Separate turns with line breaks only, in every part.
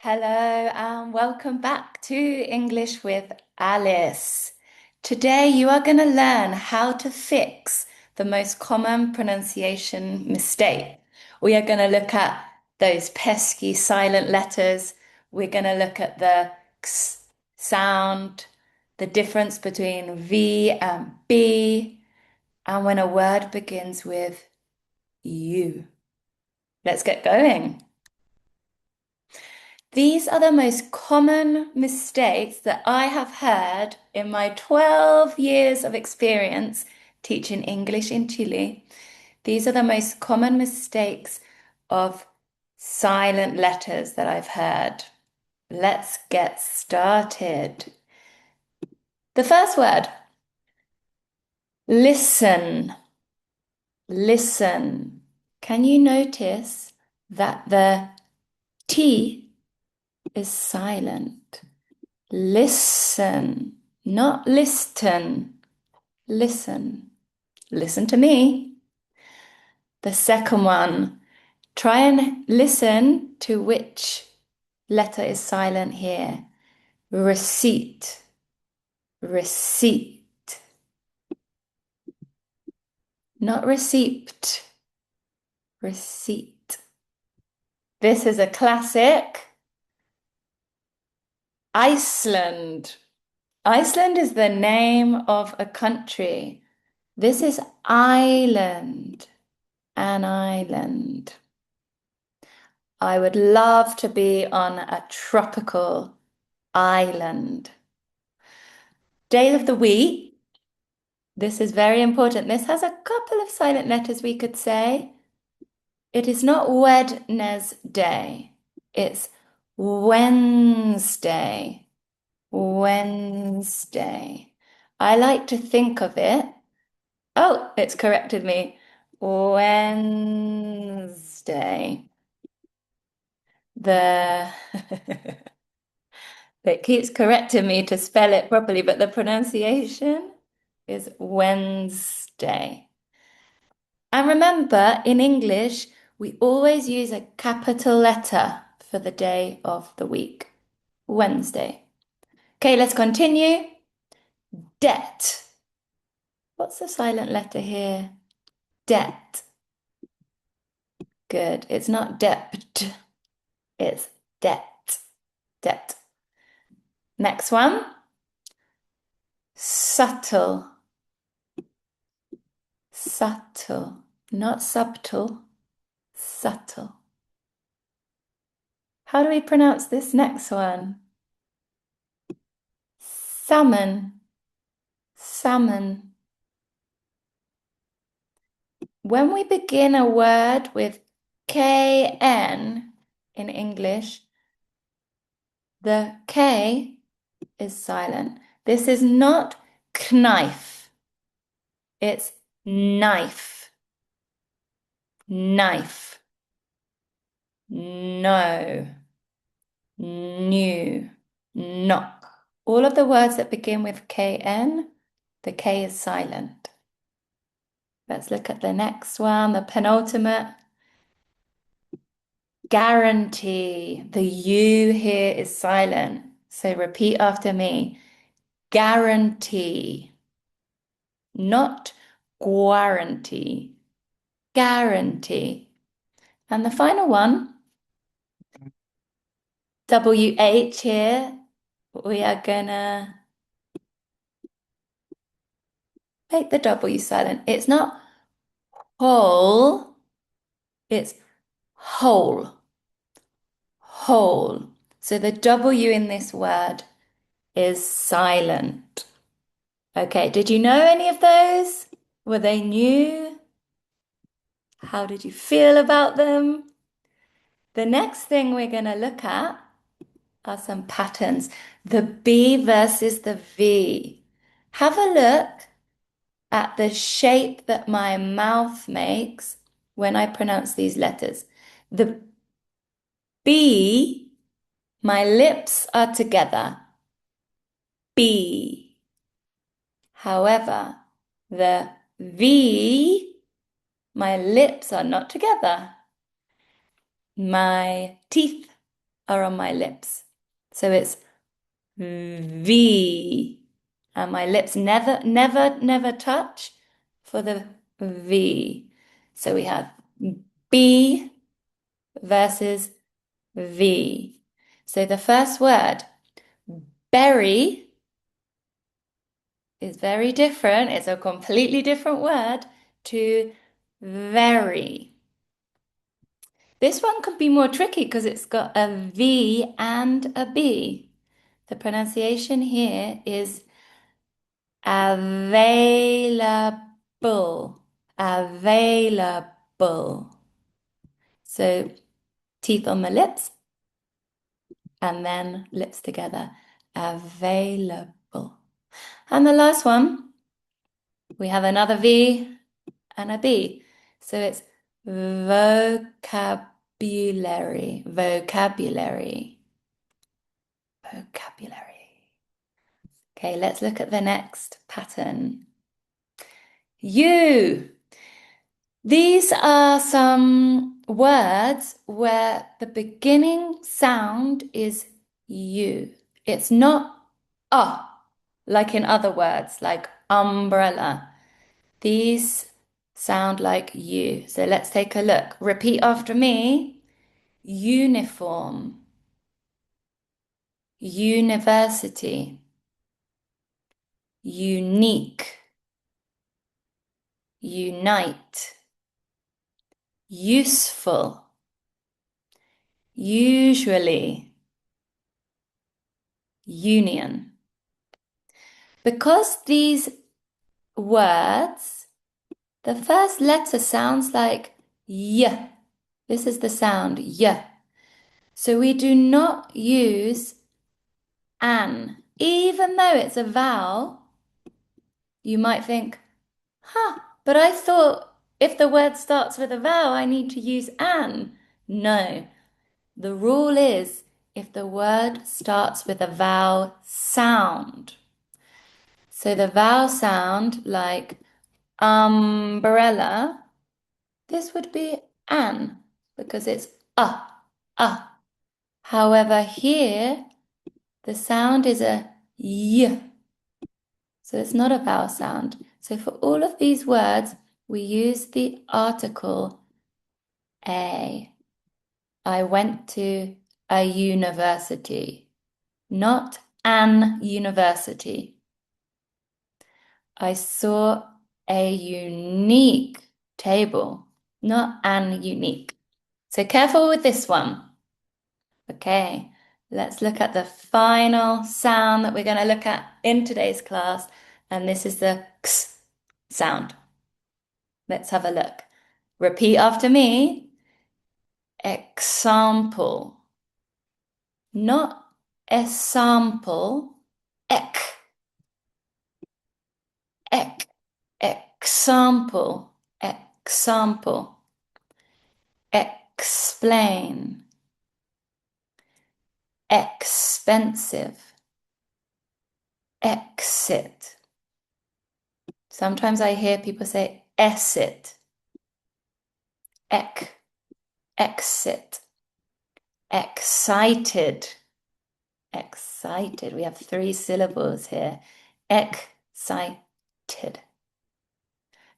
Hello and welcome back to English with Alice. Today you are going to learn how to fix the most common pronunciation mistake. We are going to look at those pesky silent letters. We're going to look at the x sound, the difference between V and B, and when a word begins with U. Let's get going. These are the most common mistakes that I have heard in my 12 years of experience teaching English in Chile. These are the most common mistakes of silent letters that I've heard. Let's get started. The first word, listen. Listen. Can you notice that the T is silent? Listen, not listen. Listen. Listen to me. The second one, try and listen to which letter is silent here. Receipt. Receipt. Not receipt. Receipt. This is a classic. Iceland. Iceland is the name of a country. This is island. An island. I would love to be on a tropical island. Day of the week. This is very important. This has a couple of silent letters we could say. It is not Wednesday. It's Wednesday. Wednesday. I like to think of it. Oh, it's corrected me. Wednesday. The It keeps correcting me to spell it properly, but the pronunciation is Wednesday. And remember, in English, we always use a capital letter for the day of the week. Wednesday. Okay, let's continue. Debt. What's the silent letter here? Debt. Good. It's not debt. It's debt. Debt. Next one. Subtle. Subtle. Not subtle. Subtle. How do we pronounce this next one? Salmon. Salmon. When we begin a word with KN in English, the K is silent. This is not knife. It's knife. Knife. No. New. Knock. All of the words that begin with KN, the K is silent. Let's look at the next one, the penultimate. Guarantee. The U here is silent. So repeat after me. Guarantee. Not guarantee. Guarantee. And the final one, WH here, we are gonna make the W silent. It's not whole, it's whole. Whole. So the W in this word is silent. Okay, did you know any of those? Were they new? How did you feel about them? The next thing we're going to look at are some patterns. The B versus the V. Have a look at the shape that my mouth makes when I pronounce these letters. The B, my lips are together. B. However, the V, my lips are not together. My teeth are on my lips. So it's V. And my lips never touch for the V. So we have B versus V. So the first word, berry, is very different. It's a completely different word to very. This one could be more tricky because it's got a V and a B. The pronunciation here is available. Available. So teeth on the lips and then lips together. Available. And the last one, we have another V and a B. So it's vocabulary. Vocabulary. Vocabulary. Okay, let's look at the next pattern. You. These are some words where the beginning sound is you. It's not like in other words, like umbrella. These sound like you. So let's take a look. Repeat after me. Uniform, university, unique, unite, useful, usually, union. Because these words, the first letter sounds like y. This is the sound y. So we do not use an. Even though it's a vowel, you might think, but I thought if the word starts with a vowel, I need to use an. No, the rule is if the word starts with a vowel sound. So the vowel sound like umbrella, this would be an because it's a. However, here the sound is a y. So it's not a vowel sound. So for all of these words, we use the article a. I went to a university, not an university. I saw a unique table, not an unique. So careful with this one. Okay, let's look at the final sound that we're going to look at in today's class, and this is the x sound. Let's have a look. Repeat after me. Example. Not example. Ek. Ek. Example. Example. Explain. Expensive. Exit. Sometimes I hear people say exit. Exit. Excited. Excited. We have 3 syllables here. Excited.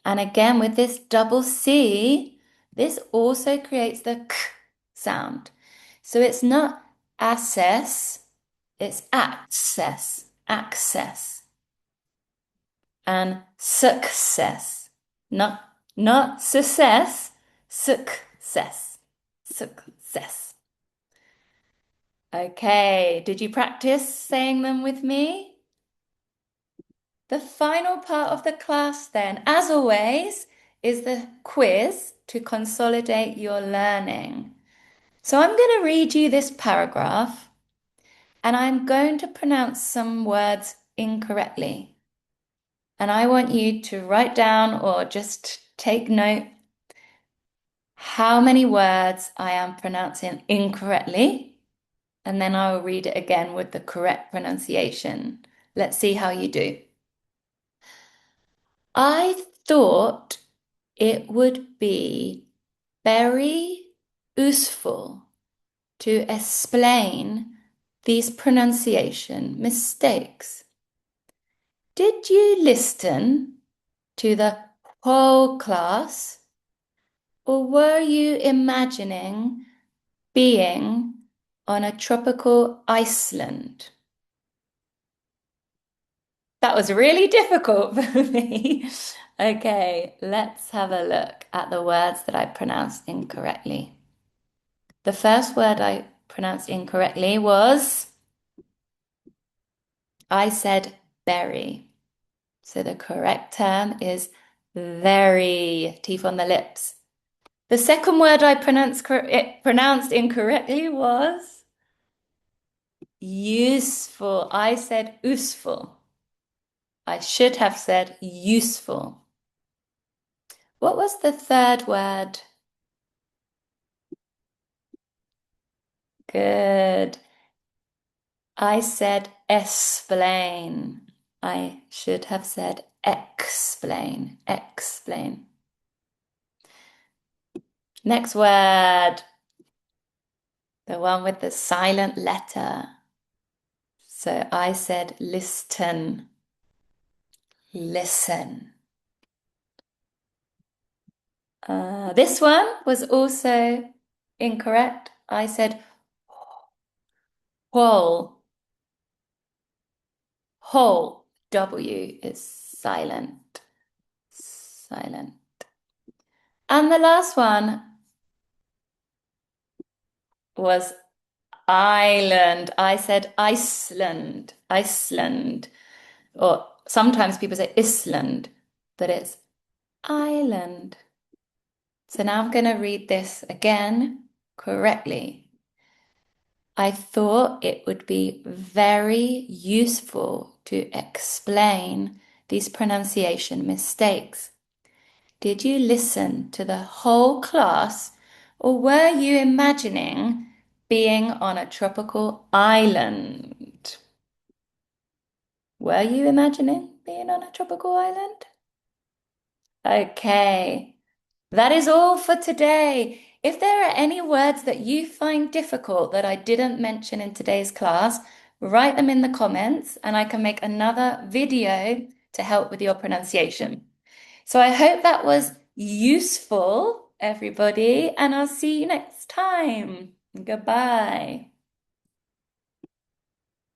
And again, with this double C, this also creates the k sound. So it's not access, it's access, access. And success. Not success, success, success. Okay, did you practice saying them with me? The final part of the class then, as always, is the quiz to consolidate your learning. So I'm going to read you this paragraph and I'm going to pronounce some words incorrectly. And I want you to write down or just take note how many words I am pronouncing incorrectly. And then I will read it again with the correct pronunciation. Let's see how you do. I thought it would be very useful to explain these pronunciation mistakes. Did you listen to the whole class, or were you imagining being on a tropical island? That was really difficult for me. Okay, let's have a look at the words that I pronounced incorrectly. The first word I pronounced incorrectly was, I said berry. So the correct term is very, teeth on the lips. The second word I pronounced incorrectly was useful. I said useful. I should have said useful. What was the third word? Good. I said explain. I should have said explain. Explain. Next word. The one with the silent letter. So I said listen. Listen. This one was also incorrect. I said whole. Whole. W is silent. Silent. And the last one was island. I said Iceland. Iceland. Or sometimes people say Island, but it's island. So now I'm going to read this again correctly. I thought it would be very useful to explain these pronunciation mistakes. Did you listen to the whole class, or were you imagining being on a tropical island? Were you imagining being on a tropical island? Okay. That is all for today. If there are any words that you find difficult that I didn't mention in today's class, write them in the comments and I can make another video to help with your pronunciation. So I hope that was useful, everybody, and I'll see you next time. Goodbye.